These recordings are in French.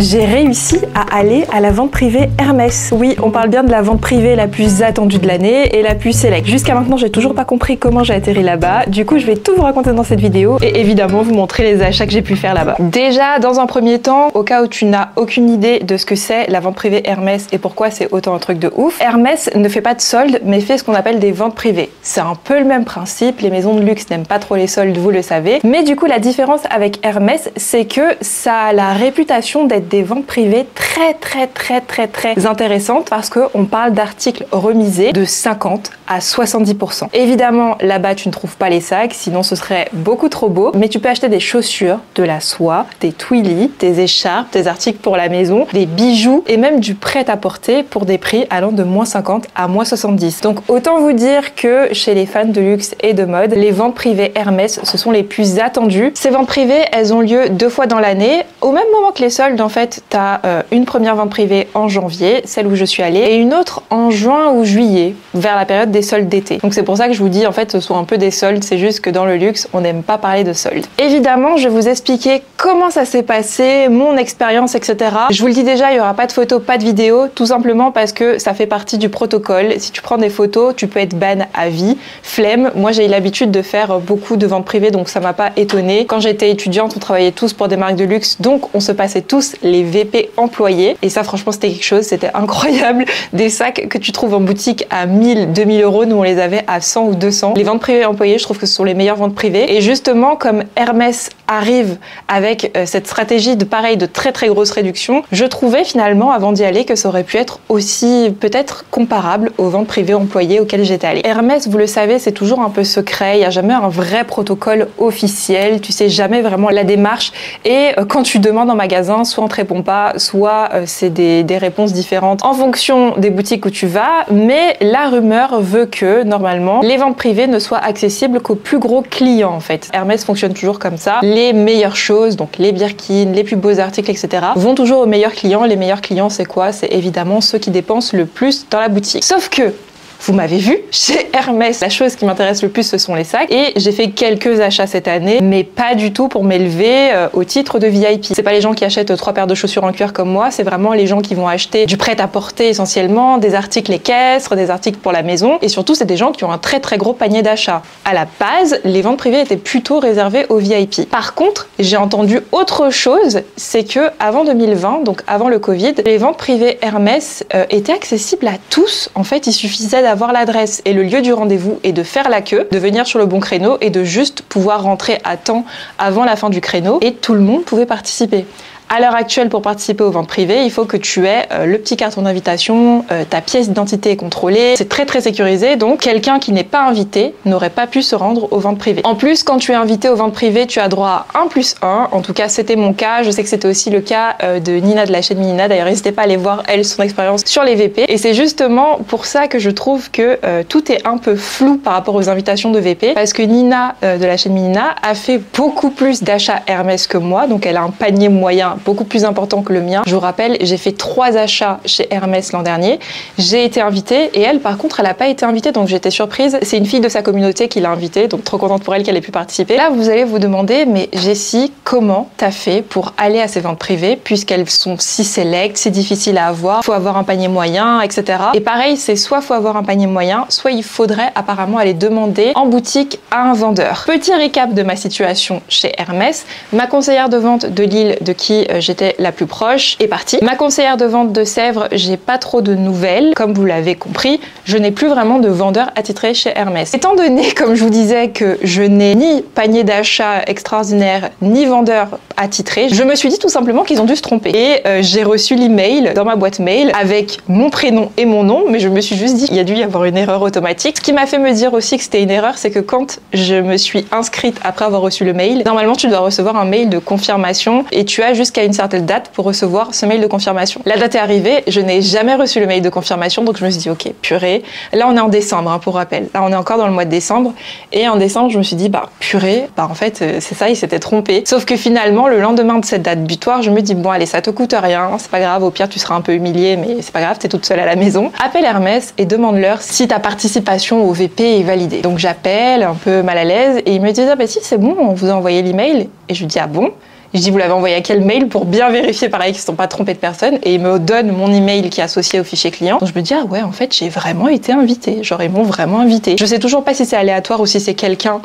J'ai réussi à aller à la vente privée Hermès. Oui, on parle bien de la vente privée la plus attendue de l'année et la plus select. Jusqu'à maintenant, j'ai toujours pas compris comment j'ai atterri là-bas. Du coup, je vais tout vous raconter dans cette vidéo et évidemment vous montrer les achats que j'ai pu faire là-bas. Déjà, dans un premier temps, au cas où tu n'as aucune idée de ce que c'est la vente privée Hermès et pourquoi c'est autant un truc de ouf, Hermès ne fait pas de soldes, mais fait ce qu'on appelle des ventes privées. C'est un peu le même principe, les maisons de luxe n'aiment pas trop les soldes, vous le savez. Mais du coup, la différence avec Hermès, c'est que ça a la réputation d'être des ventes privées très intéressantes parce qu'on parle d'articles remisés de 50 à 70%. Évidemment, là-bas, tu ne trouves pas les sacs, sinon ce serait beaucoup trop beau, mais tu peux acheter des chaussures, de la soie, des Twilly, des écharpes, des articles pour la maison, des bijoux et même du prêt-à-porter pour des prix allant de moins 50 à moins 70. Donc autant vous dire que chez les fans de luxe et de mode, les ventes privées Hermès, ce sont les plus attendues. Ces ventes privées, elles ont lieu 2 fois dans l'année. Au même moment que les soldes, en fait, tu as une première vente privée en janvier, celle où je suis allée, et une autre en juin ou juillet, vers la période des soldes d'été. Donc c'est pour ça que je vous dis, en fait, ce sont un peu des soldes, c'est juste que dans le luxe, on n'aime pas parler de soldes. Évidemment, je vais vous expliquer comment ça s'est passé, mon expérience, etc. Je vous le dis déjà, il n'y aura pas de photos, pas de vidéos, tout simplement parce que ça fait partie du protocole. Si tu prends des photos, tu peux être ban à vie. Flemme, moi j'ai eu l'habitude de faire beaucoup de ventes privées, donc ça m'a pas étonnée. Quand j'étais étudiante, on travaillait tous pour des marques de luxe, donc on se passait tous les VP employés. Et ça, franchement, c'était quelque chose, c'était incroyable. Des sacs que tu trouves en boutique à 1000, 2000 euros, nous on les avait à 100 ou 200. Les ventes privées employées, je trouve que ce sont les meilleures ventes privées. Et justement, comme Hermès arrive avec cette stratégie de pareil, de très grosse réduction, je trouvais finalement, avant d'y aller, que ça aurait pu être aussi peut-être comparable aux ventes privées employées auxquelles j'étais allée. Hermès, vous le savez, c'est toujours un peu secret, il n'y a jamais un vrai protocole officiel, tu sais jamais vraiment la démarche et quand tu demandes en magasin, soit on te répond pas, soit c'est des réponses différentes en fonction des boutiques où tu vas, mais la rumeur veut que normalement les ventes privées ne soient accessibles qu'aux plus gros clients en fait. Hermès fonctionne toujours comme ça, les meilleures choses, donc les Birkin, les plus beaux articles, etc. vont toujours aux meilleurs clients. Les meilleurs clients, c'est quoi? C'est évidemment ceux qui dépensent le plus dans la boutique. Sauf que vous m'avez vu, chez Hermès, la chose qui m'intéresse le plus, ce sont les sacs. Et j'ai fait quelques achats cette année, mais pas du tout pour m'élever au titre de VIP. C'est pas les gens qui achètent 3 paires de chaussures en cuir comme moi, c'est vraiment les gens qui vont acheter du prêt-à-porter essentiellement, des articles équestres, des articles pour la maison. Et surtout, c'est des gens qui ont un très gros panier d'achat. À la base, les ventes privées étaient plutôt réservées aux VIP. Par contre, j'ai entendu autre chose, c'est que avant 2020, donc avant le Covid, les ventes privées Hermès étaient accessibles à tous. En fait, il suffisait d'avoir l'adresse et le lieu du rendez-vous et de faire la queue, de venir sur le bon créneau et de juste pouvoir rentrer à temps avant la fin du créneau et tout le monde pouvait participer. À l'heure actuelle, pour participer aux ventes privées, il faut que tu aies le petit carton d'invitation, ta pièce d'identité est contrôlée, c'est très sécurisé, donc quelqu'un qui n'est pas invité n'aurait pas pu se rendre aux ventes privées. En plus, quand tu es invité aux ventes privées, tu as droit à 1+1, en tout cas c'était mon cas, je sais que c'était aussi le cas de Nina de la chaîne Nina, d'ailleurs n'hésitez pas à aller voir elle, son expérience sur les VP, et c'est justement pour ça que je trouve que tout est un peu flou par rapport aux invitations de VP, parce que Nina de la chaîne Nina a fait beaucoup plus d'achats Hermès que moi, donc elle a un panier moyen beaucoup plus important que le mien. Je vous rappelle, j'ai fait 3 achats chez Hermès l'an dernier. J'ai été invitée et elle, par contre, elle n'a pas été invitée, donc j'étais surprise. C'est une fille de sa communauté qui l'a invitée, donc trop contente pour elle qu'elle ait pu participer. Là, vous allez vous demander, mais Jessie, comment t'as fait pour aller à ces ventes privées, puisqu'elles sont si select, si difficiles à avoir, faut avoir un panier moyen, etc. Et pareil, c'est soit faut avoir un panier moyen, soit il faudrait apparemment aller demander en boutique à un vendeur. Petit récap de ma situation chez Hermès. Ma conseillère de vente de Lille, de qui j'étais la plus proche, est partie. Ma conseillère de vente de Sèvres, j'ai pas trop de nouvelles. Comme vous l'avez compris, je n'ai plus vraiment de vendeur attitré chez Hermès. Étant donné, comme je vous disais, que je n'ai ni panier d'achat extraordinaire, ni vendeur attitré, je me suis dit tout simplement qu'ils ont dû se tromper. Et j'ai reçu l'email dans ma boîte mail avec mon prénom et mon nom, mais je me suis juste dit qu'il y a dû y avoir une erreur automatique. Ce qui m'a fait me dire aussi que c'était une erreur, c'est que quand je me suis inscrite après avoir reçu le mail, normalement tu dois recevoir un mail de confirmation et tu as jusqu'à une certaine date pour recevoir ce mail de confirmation. La date est arrivée, je n'ai jamais reçu le mail de confirmation, donc je me suis dit ok, purée. Là on est en décembre, hein, pour rappel. Là on est encore dans le mois de décembre, et en décembre je me suis dit bah purée, bah en fait c'est ça, il s'était trompé. Sauf que finalement le lendemain de cette date butoir, je me dis bon allez, ça te coûte rien, c'est pas grave, au pire tu seras un peu humiliée, mais c'est pas grave, t'es toute seule à la maison. Appelle Hermès et demande-leur si ta participation au VP est validée. Donc j'appelle un peu mal à l'aise et ils me disent ah bah si c'est bon, on vous a envoyé l'email. Et je lui dis ah bon? Je dis vous l'avez envoyé à quel mail pour bien vérifier pareil qu'ils ne sont pas trompés de personne, et il me donne mon email qui est associé au fichier client. Donc je me dis ah ouais en fait j'ai vraiment été invitée, genre ils m'ont vraiment invitée. Je sais toujours pas si c'est aléatoire ou si c'est quelqu'un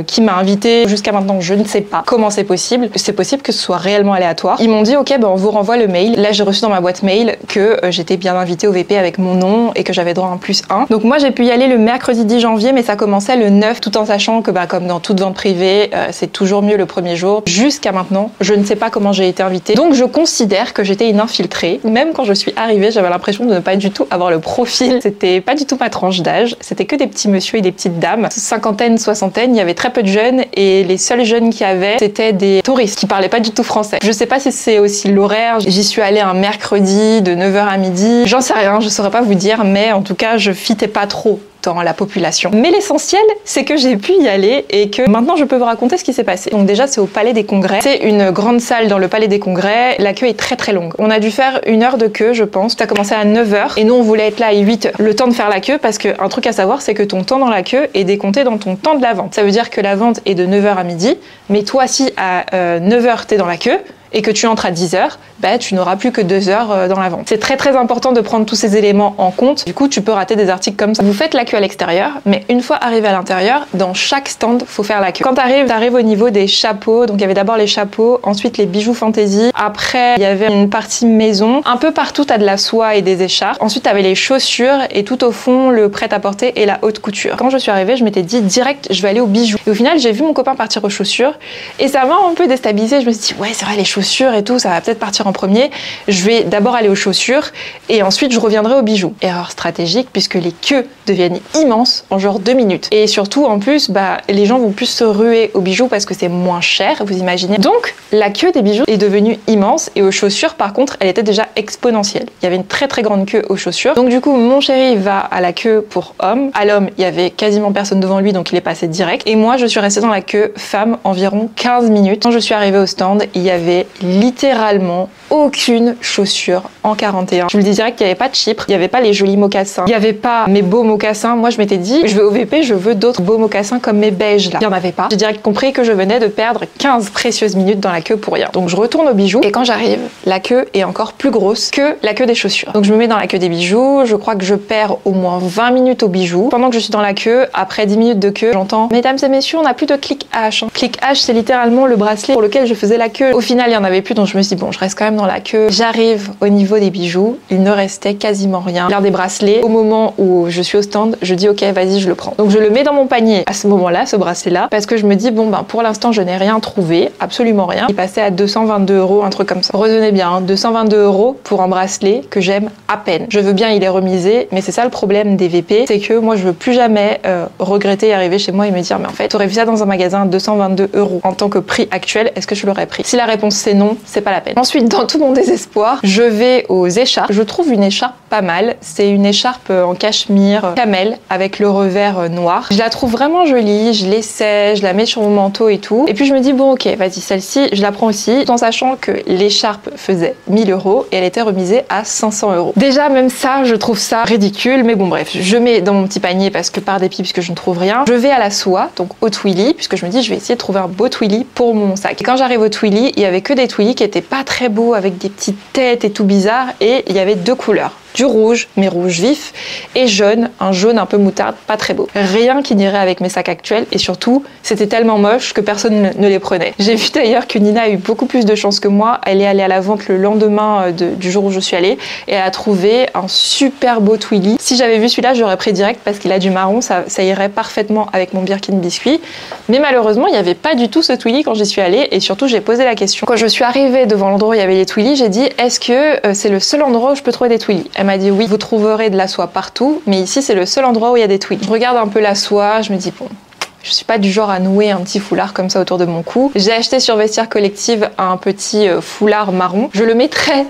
qui m'a invité. Jusqu'à maintenant je ne sais pas comment c'est possible. C'est possible que ce soit réellement aléatoire. Ils m'ont dit ok ben on vous renvoie le mail. Là j'ai reçu dans ma boîte mail que j'étais bien invitée au VP avec mon nom et que j'avais droit à un +1. Donc moi j'ai pu y aller le mercredi 10 janvier mais ça commençait le 9 tout en sachant que bah, comme dans toute vente privée c'est toujours mieux le premier jour. Jusqu'à maintenant je ne sais pas comment j'ai été invitée. Donc je considère que j'étais une infiltrée. Même quand je suis arrivée j'avais l'impression de ne pas du tout avoir le profil. C'était pas du tout ma tranche d'âge. C'était que des petits messieurs et des petites dames. Cinquantaine, soixantaine. Il y avait très peu de jeunes et les seuls jeunes qu'il y avait c'était des touristes qui parlaient pas du tout français. Je sais pas si c'est aussi l'horaire, j'y suis allée un mercredi de 9h à midi, j'en sais rien, je saurais pas vous dire, mais en tout cas je fitais pas trop dans la population. Mais l'essentiel, c'est que j'ai pu y aller et que maintenant je peux vous raconter ce qui s'est passé. Donc déjà, c'est au Palais des Congrès. C'est une grande salle dans le Palais des Congrès. La queue est très très longue. On a dû faire 1 heure de queue, je pense. Ça a commencé à 9h et nous, on voulait être là à 8h. Le temps de faire la queue, parce qu'un truc à savoir, c'est que ton temps dans la queue est décompté dans ton temps de la vente. Ça veut dire que la vente est de 9h à midi, mais toi, si à 9h, t'es dans la queue, et que tu entres à 10h, bah, tu n'auras plus que 2 heures dans la vente. C'est très très important de prendre tous ces éléments en compte. Du coup, tu peux rater des articles comme ça. Vous faites la queue à l'extérieur, mais une fois arrivé à l'intérieur, dans chaque stand, faut faire la queue. Quand t'arrives au niveau des chapeaux, donc il y avait d'abord les chapeaux, ensuite les bijoux fantaisie, après il y avait une partie maison. Un peu partout, t'as de la soie et des écharpes. Ensuite, t'avais les chaussures et tout au fond, le prêt-à-porter et la haute couture. Quand je suis arrivée, je m'étais dit direct, je vais aller aux bijoux. Et au final, j'ai vu mon copain partir aux chaussures et ça m'a un peu déstabilisée. Je me suis dit, ouais, c'est vrai, les chaussures et tout, ça va peut-être partir en premier. Je vais d'abord aller aux chaussures et ensuite je reviendrai aux bijoux. Erreur stratégique puisque les queues deviennent immenses en genre 2 minutes. Et surtout, en plus, bah, les gens vont plus se ruer aux bijoux parce que c'est moins cher, vous imaginez. Donc, la queue des bijoux est devenue immense et aux chaussures, par contre, elle était déjà exponentielle. Il y avait une très très grande queue aux chaussures. Donc du coup, mon chéri va à la queue pour homme. À l'homme, il y avait quasiment personne devant lui, donc il est passé direct. Et moi, je suis restée dans la queue femme environ 15 minutes. Quand je suis arrivée au stand, il y avait littéralement aucune chaussure en 41. Je vous le dis direct qu'il n'y avait pas de Chypre, il n'y avait pas les jolis mocassins, il n'y avait pas mes beaux mocassins. Moi, je m'étais dit, je vais au VP, je veux d'autres beaux mocassins comme mes beiges là. Il n'y en avait pas. J'ai direct compris que je venais de perdre 15 précieuses minutes dans la queue pour rien. Donc je retourne aux bijoux et quand j'arrive, la queue est encore plus grosse que la queue des chaussures. Donc je me mets dans la queue des bijoux, je crois que je perds au moins 20 minutes aux bijoux. Pendant que je suis dans la queue, après 10 minutes de queue, j'entends « Mesdames et messieurs, on n'a plus de clic H ». Clic H, c'est littéralement le bracelet pour lequel je faisais la queue. Au final, il n'y en avait plus, donc je me suis dit « Bon, je reste quand même dans la queue ». J'arrive au niveau des bijoux, il ne restait quasiment rien. L'heure des bracelets, au moment où je suis au stand, je dis ok, vas-y, je le prends. Donc je le mets dans mon panier à ce moment-là, ce bracelet-là, parce que je me dis bon ben pour l'instant je n'ai rien trouvé, absolument rien. Il passait à 222 €, un truc comme ça. Retenez bien, hein, 222 € pour un bracelet que j'aime à peine. Je veux bien, il est remisé, mais c'est ça le problème des VP, c'est que moi je veux plus jamais regretter et arriver chez moi et me dire mais en fait, t'aurais vu ça dans un magasin 222 € en tant que prix actuel, est-ce que je l'aurais pris? Si la réponse c'est non, c'est pas la peine. Ensuite, dans tout mon désespoir, je vais aux écharpes. Je trouve une écharpe pas mal. C'est une écharpe en cachemire camel avec le revers noir. Je la trouve vraiment jolie, je l'essaie, je la mets sur mon manteau et tout. Et puis je me dis bon ok, vas-y, celle-ci, je la prends aussi, tout en sachant que l'écharpe faisait 1 000 € et elle était remisée à 500 €. Déjà, même ça, je trouve ça ridicule, mais bon bref, je mets dans mon petit panier parce que par dépit, puisque je ne trouve rien. Je vais à la soie, donc au Twilly, puisque je me dis je vais essayer de trouver un beau Twilly pour mon sac. Et quand j'arrive au Twilly, il y avait que des Twilly qui étaient pas très beaux avec des petites têtes et tout bizarre, et il y avait 2 couleurs. Du rouge, mais rouge vif, et jaune, un jaune un peu moutarde, pas très beau. Rien qui n'irait avec mes sacs actuels, et surtout, c'était tellement moche que personne ne les prenait. J'ai vu d'ailleurs que Nina a eu beaucoup plus de chance que moi. Elle est allée à la vente le lendemain du jour où je suis allée, et elle a trouvé un super beau Twilly. Si j'avais vu celui-là, j'aurais pris direct parce qu'il a du marron, ça irait parfaitement avec mon Birkin biscuit. Mais malheureusement, il n'y avait pas du tout ce Twilly quand j'y suis allée, et surtout, j'ai posé la question. Quand je suis arrivée devant l'endroit où il y avait les Twilly, j'ai dit, est-ce que c'est le seul endroit où je peux trouver des Twilly? Elle m'a dit oui, vous trouverez de la soie partout, mais ici c'est le seul endroit où il y a des Twilly. Je regarde un peu la soie, je me dis bon, je suis pas du genre à nouer un petit foulard comme ça autour de mon cou. J'ai acheté sur Vestiaire Collective un petit foulard marron. Je le mets très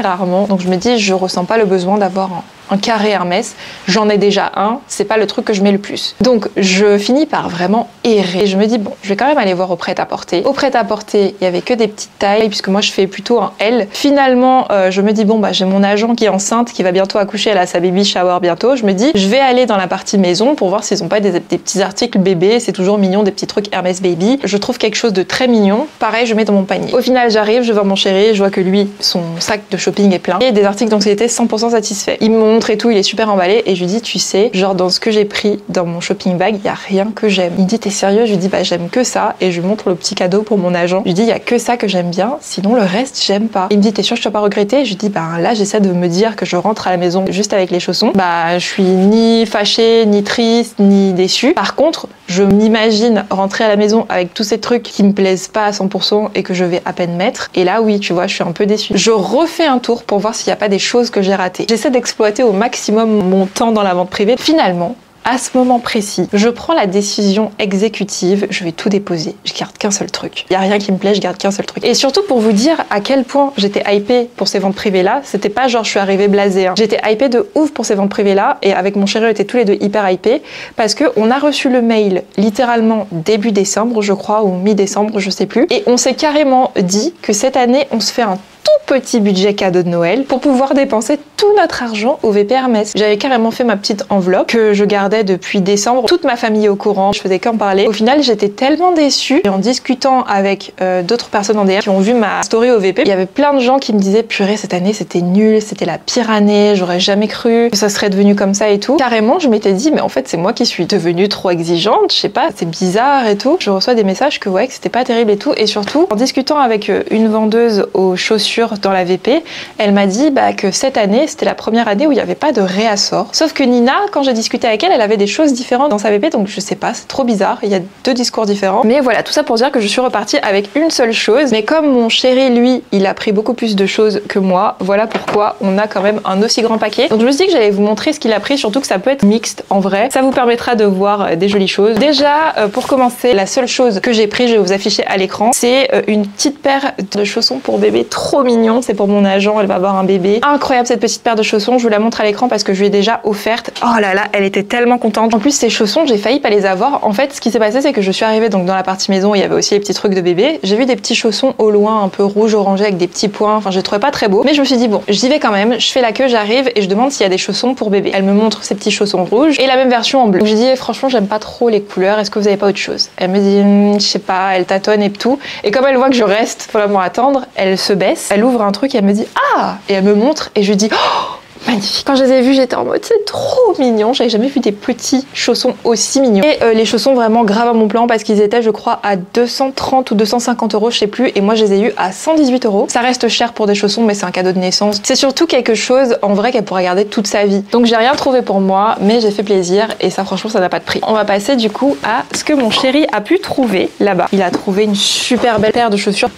rarement, donc je me dis je ressens pas le besoin d'avoir un carré Hermès, j'en ai déjà un, c'est pas le truc que je mets le plus. Donc je finis par vraiment errer et je me dis bon, je vais quand même aller voir au prêt-à-porter. Au prêt-à-porter, il y avait que des petites tailles puisque moi je fais plutôt un L. Finalement, je me dis bon bah j'ai mon agent qui est enceinte, qui va bientôt accoucher, elle a sa baby shower bientôt. Je me dis je vais aller dans la partie maison pour voir s'ils ont pas des petits articles bébés, c'est toujours mignon, des petits trucs Hermès Baby. Je trouve quelque chose de très mignon. Pareil, je mets dans mon panier. Au final, j'arrive, je vois mon chéri, je vois que lui, son sac de shopping est plein et des articles dont il était 100% satisfait. Il me montre et tout, il est super emballé et je lui dis tu sais, genre dans ce que j'ai pris dans mon shopping bag, il y a rien que j'aime. Il me dit t'es sérieux? Je lui dis bah j'aime que ça et je lui montre le petit cadeau pour mon agent. Je lui dis il y a que ça que j'aime bien, sinon le reste j'aime pas. Il me dit t'es sûr que je dois pas regretter? Je lui dis bah là j'essaie de me dire que je rentre à la maison juste avec les chaussons. Bah je suis ni fâchée, ni triste, ni déçue. Par contre, je m'imagine rentrer à la maison avec tous ces trucs qui me plaisent pas à 100% et que je vais à peine mettre. Et là oui, tu vois, je suis un peu déçue. Je refais un tour pour voir s'il n'y a pas des choses que j'ai ratées. J'essaie d'exploiter au maximum mon temps dans la vente privée. Finalement, à ce moment précis, je prends la décision exécutive, je vais tout déposer. Je garde qu'un seul truc. Il n'y a rien qui me plaît, je garde qu'un seul truc. Et surtout pour vous dire à quel point j'étais hypée pour ces ventes privées-là, c'était pas genre je suis arrivée blasée. Hein. J'étais hypée de ouf pour ces ventes privées-là et avec mon chéri, on était tous les deux hyper hypés parce qu'on a reçu le mail littéralement début décembre, je crois, ou mi-décembre, je sais plus. Et on s'est carrément dit que cette année, on se fait un tout petit budget cadeau de Noël pour pouvoir dépenser tout notre argent au VP Hermès. J'avais carrément fait ma petite enveloppe que je gardais depuis décembre. Toute ma famille est au courant, je faisais qu'en parler. Au final, j'étais tellement déçue. Et en discutant avec d'autres personnes en DM qui ont vu ma story au VP, il y avait plein de gens qui me disaient purée, cette année c'était nul, c'était la pire année, j'aurais jamais cru que ça serait devenu comme ça et tout. Carrément, je m'étais dit mais en fait c'est moi qui suis devenue trop exigeante, je sais pas, c'est bizarre et tout. Je reçois des messages que ouais, que c'était pas terrible et tout. Et surtout, en discutant avec une vendeuse aux chaussures dans la VP, elle m'a dit que cette année, c'était la première année où il n'y avait pas de réassort. Sauf que Nina, quand j'ai discuté avec elle, elle avait des choses différentes dans sa VP, donc je sais pas, c'est trop bizarre, il y a deux discours différents. Mais voilà, tout ça pour dire que je suis repartie avec une seule chose, mais comme mon chéri, lui, il a pris beaucoup plus de choses que moi, voilà pourquoi on a quand même un aussi grand paquet. Donc je me suis dit que j'allais vous montrer ce qu'il a pris, surtout que ça peut être mixte en vrai. Ça vous permettra de voir des jolies choses. Déjà, pour commencer, la seule chose que j'ai pris, je vais vous afficher à l'écran, c'est une petite paire de chaussons pour bébé, trop mignon. C'est pour mon agent, elle va avoir un bébé. Incroyable cette petite paire de chaussons, je vous la montre à l'écran parce que je lui ai déjà offerte. Oh là là, elle était tellement contente. En plus, ces chaussons, j'ai failli pas les avoir. En fait, ce qui s'est passé, c'est que je suis arrivée donc dans la partie maison, il y avait aussi les petits trucs de bébé. J'ai vu des petits chaussons au loin, un peu rouge orangé avec des petits points. Enfin, je les trouvais pas très beaux. Mais je me suis dit, bon, j'y vais quand même. Je fais la queue, j'arrive et je demande s'il y a des chaussons pour bébé. Elle me montre ces petits chaussons rouges et la même version en bleu. Donc, je dis, franchement, j'aime pas trop les couleurs. Est-ce que vous avez pas autre chose? Elle me dit, je sais pas, elle tâtonne et tout. Et comme elle voit que je reste vraiment à attendre, elle se baisse, elle ouvre un truc et elle me dit, ah! Et elle me montre et je lui dis, oh! Magnifique. Quand je les ai vus, j'étais en mode c'est trop mignon. J'avais jamais vu des petits chaussons aussi mignons. Et les chaussons vraiment grave à mon plan parce qu'ils étaient, je crois, à 230 ou 250 euros, je sais plus. Et moi, je les ai eus à 118 euros. Ça reste cher pour des chaussons, mais c'est un cadeau de naissance. C'est surtout quelque chose en vrai qu'elle pourra garder toute sa vie. Donc j'ai rien trouvé pour moi, mais j'ai fait plaisir et ça, franchement, ça n'a pas de prix. On va passer du coup à ce que mon chéri a pu trouver là-bas. Il a trouvé une super belle paire de chaussures.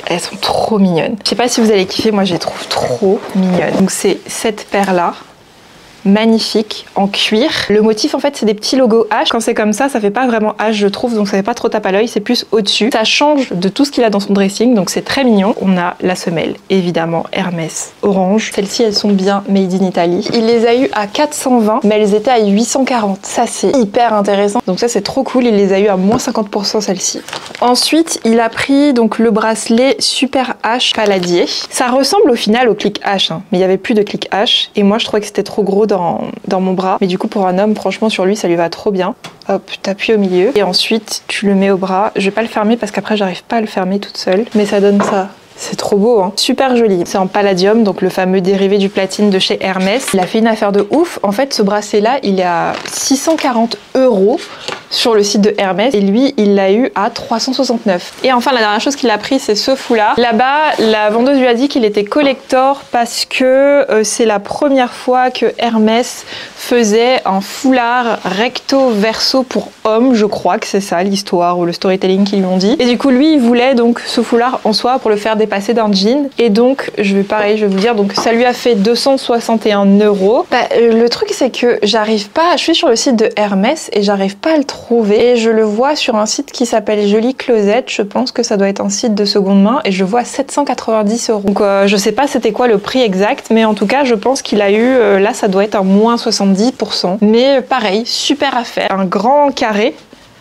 Elles sont trop mignonnes. Je sais pas si vous allez kiffer, moi je les trouve trop mignonnes. Donc c'est cette paire là, magnifique, en cuir. Le motif en fait c'est des petits logos H. Quand c'est comme ça fait pas vraiment H je trouve, donc ça fait pas trop tape à l'œil, c'est plus au-dessus. Ça change de tout ce qu'il a dans son dressing, donc c'est très mignon. On a la semelle, évidemment Hermès orange. Celles-ci elles sont bien made in Italy. Il les a eu à 420, mais elles étaient à 840. Ça c'est hyper intéressant. Donc ça c'est trop cool, il les a eu à moins 50% celles-ci. Ensuite il a pris donc le bracelet Super H Paladier. Ça ressemble au final au clic H, hein, mais il y avait plus de clic H et moi je trouvais que c'était trop gros dans mon bras, mais du coup pour un homme franchement sur lui ça lui va trop bien. Hop, t'appuies au milieu et ensuite tu le mets au bras. Je vais pas le fermer parce qu'après j'arrive pas à le fermer toute seule, mais ça donne ça. C'est trop beau, hein. Super joli. C'est en palladium, donc le fameux dérivé du platine de chez Hermès. Il a fait une affaire de ouf. En fait, ce bracelet-là, il est à 640 € sur le site de Hermès. Et lui, il l'a eu à 369. Et enfin, la dernière chose qu'il a pris, c'est ce foulard. Là-bas, la vendeuse lui a dit qu'il était collector parce que c'est la première fois que Hermès faisait un foulard recto verso pour hommes. Je crois que c'est ça l'histoire ou le storytelling qu'ils lui ont dit. Et du coup, lui, il voulait donc ce foulard en soi pour le faire passer d'un jean et donc je vais vous dire, donc ça lui a fait 261 €. Le truc c'est que j'arrive pas, je suis sur le site de Hermès et j'arrive pas à le trouver trouvé. Et je le vois sur un site qui s'appelle Jolie Closette. Je pense que ça doit être un site de seconde main et je vois 790 €. Donc je sais pas c'était quoi le prix exact, mais en tout cas je pense qu'il a eu, là ça doit être un moins 70%. Mais pareil, super affaire. Un grand carré.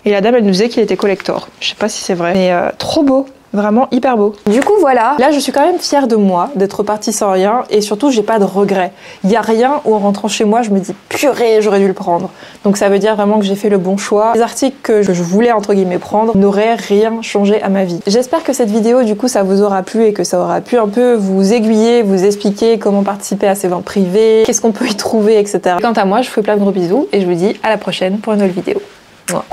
Et la dame elle nous disait qu'il était collector. Je sais pas si c'est vrai, mais trop beau. Vraiment hyper beau. Du coup voilà, là je suis quand même fière de moi d'être partie sans rien et surtout j'ai pas de regrets. Il y a rien où en rentrant chez moi je me dis purée j'aurais dû le prendre. Donc ça veut dire vraiment que j'ai fait le bon choix. Les articles que je voulais entre guillemets prendre n'auraient rien changé à ma vie. J'espère que cette vidéo du coup ça vous aura plu et que ça aura pu un peu vous aiguiller, vous expliquer comment participer à ces ventes privées, qu'est-ce qu'on peut y trouver, etc. Quant à moi je vous fais plein de gros bisous et je vous dis à la prochaine pour une nouvelle vidéo. Mouah.